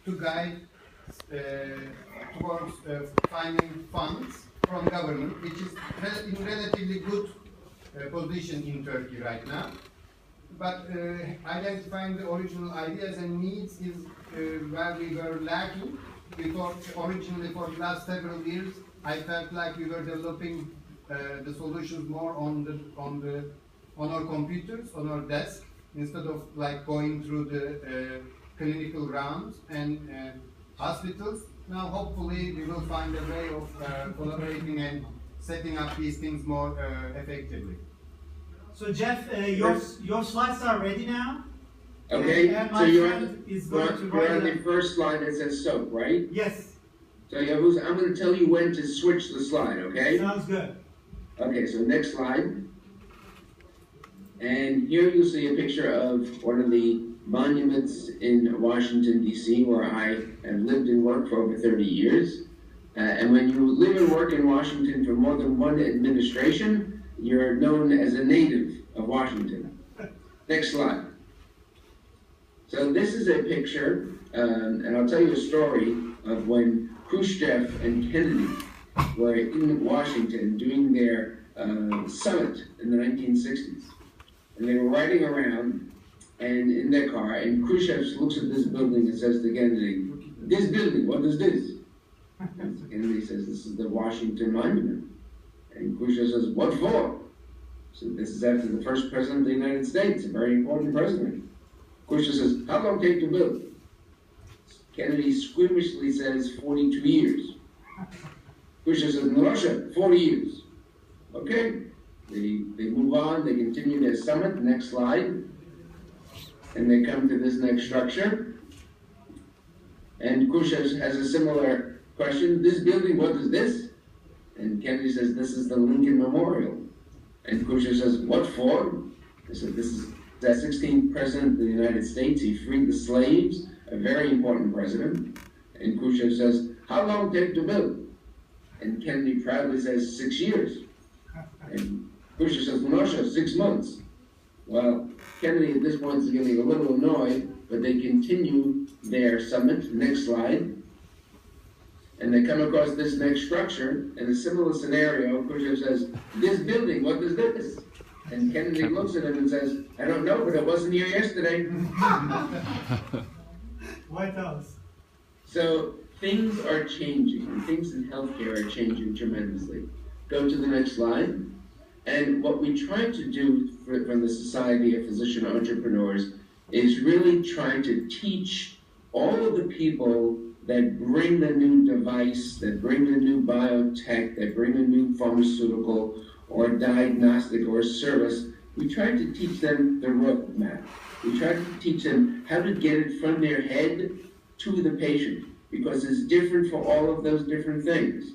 to guide towards finding funds from government, which is in relatively good position in Turkey right now. But identifying the original ideas and needs is where we were lacking. Because originally for the last several years, I felt like we were developing the solutions more on our computers, on our desk, instead of like going through the clinical rounds and hospitals. Now, hopefully, we will find a way of collaborating and setting up these things more effectively. So, Jeff, your slides are ready now. Okay, so you're on the first slide that says SoPE, right? Yes. So Yavuz, I'm going to tell you when to switch the slide, okay? Sounds good. Okay, so next slide. And here you'll see a picture of one of the monuments in Washington, D.C., where I have lived and worked for over 30 years. And when you live and work in Washington for more than one administration, you're known as a native of Washington. Next slide. So this is a picture, and I'll tell you a story of when Khrushchev and Kennedy were in Washington doing their summit in the 1960s. And they were riding around and in their car, and Khrushchev looks at this building and says to Kennedy, "This building, what is this?" And Kennedy says, "This is the Washington Monument." And Khrushchev says, "What for?" So this is after the first president of the United States, a very important president. Khrushchev says, "How long take to build?" Kennedy squeamishly says, 42 years. Khrushchev says, "In Russia, 40 years." Okay, they move on, they continue their summit, next slide. And they come to this next structure. And Khrushchev has a similar question, "This building, what is this?" And Kennedy says, "This is the Lincoln Memorial." And Khrushchev says, "What for?" He said, "This is the 16th president of the United States. He freed the slaves, a very important president." And Khrushchev says, "How long take to build?" And Kennedy proudly says, 6 years. And Khrushchev says, "No, sir, 6 months." Well, Kennedy at this point is getting a little annoyed, but they continue their summit. Next slide. And they come across this next structure, in a similar scenario. Khrushchev says, "This building, what is this?" And Kennedy looks at him and says, "I don't know, but it wasn't here yesterday." White House. So things are changing, and things in healthcare are changing tremendously. Go to the next slide. And what we try to do from the Society of Physician Entrepreneurs is really try to teach all of the people that bring the new device, that bring the new biotech, that bring a new pharmaceutical or diagnostic or service. We try to teach them the roadmap. We try to teach them how to get it from their head to the patient, because it's different for all of those different things.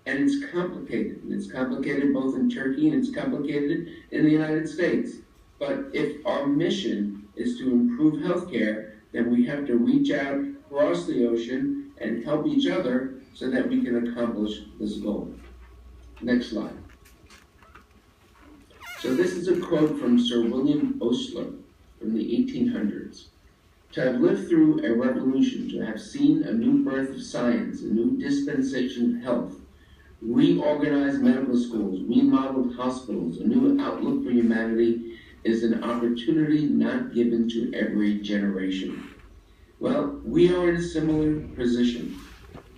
And it's complicated. And it's complicated both in Turkey and it's complicated in the United States. But if our mission is to improve healthcare, then we have to reach out across the ocean and help each other so that we can accomplish this goal. Next slide. So this is a quote from Sir William Osler from the 1800s. "To have lived through a revolution, to have seen a new birth of science, a new dispensation of health, reorganized medical schools, remodeled hospitals, a new outlook for humanity is an opportunity not given to every generation." Well, we are in a similar position.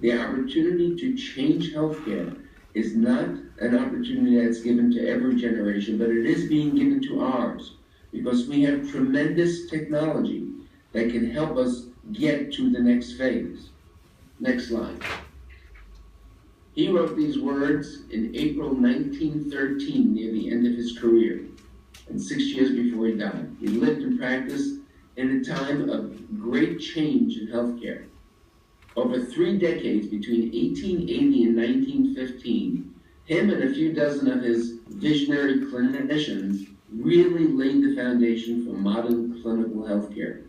The opportunity to change healthcare is not an opportunity that's given to every generation, but it is being given to ours, because we have tremendous technology that can help us get to the next phase. Next slide. He wrote these words in April 1913, near the end of his career, and 6 years before he died. He lived and practiced in a time of great change in healthcare. Over 3 decades, between 1880 and 1915, him and a few dozen of his visionary clinicians really laid the foundation for modern clinical healthcare.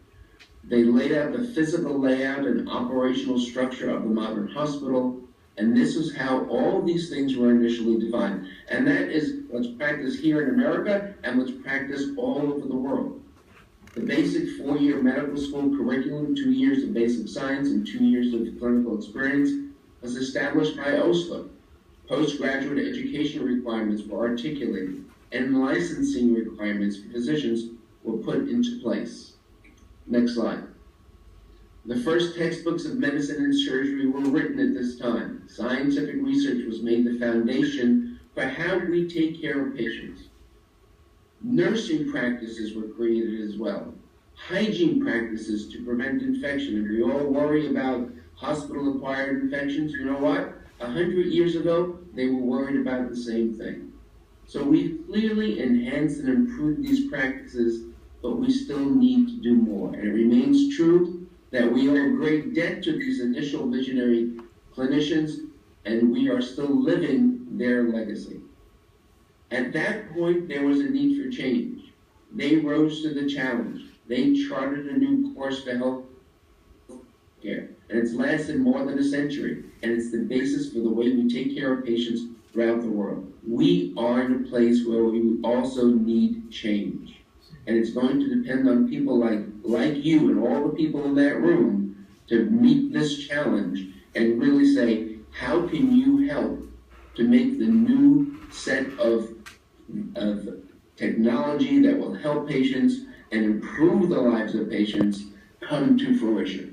They laid out the physical layout and operational structure of the modern hospital, and this is how all these things were initially defined. And that is what's practiced here in America and what's practiced all over the world. The basic 4-year medical school curriculum, 2 years of basic science and 2 years of clinical experience, was established by OSLA. Postgraduate education requirements were articulated, and licensing requirements for physicians were put into place. Next slide. The first textbooks of medicine and surgery were written at this time. Scientific research was made the foundation for how we take care of patients. Nursing practices were created as well. Hygiene practices to prevent infection. And we all worry about hospital-acquired infections. You know what? 100 years ago, they were worried about the same thing. So we've clearly enhanced and improved these practices, but we still need to do more. And it remains true that we owe a great debt to these initial visionary clinicians, and we are still living their legacy. At that point, there was a need for change. They rose to the challenge. They charted a new course for health care, and it's lasted more than a century, and it's the basis for the way we take care of patients throughout the world. We are in a place where we also need change, and it's going to depend on people like you and all the people in that room to meet this challenge and really say, how can you help to make the new set of technology that will help patients and improve the lives of patients come to fruition?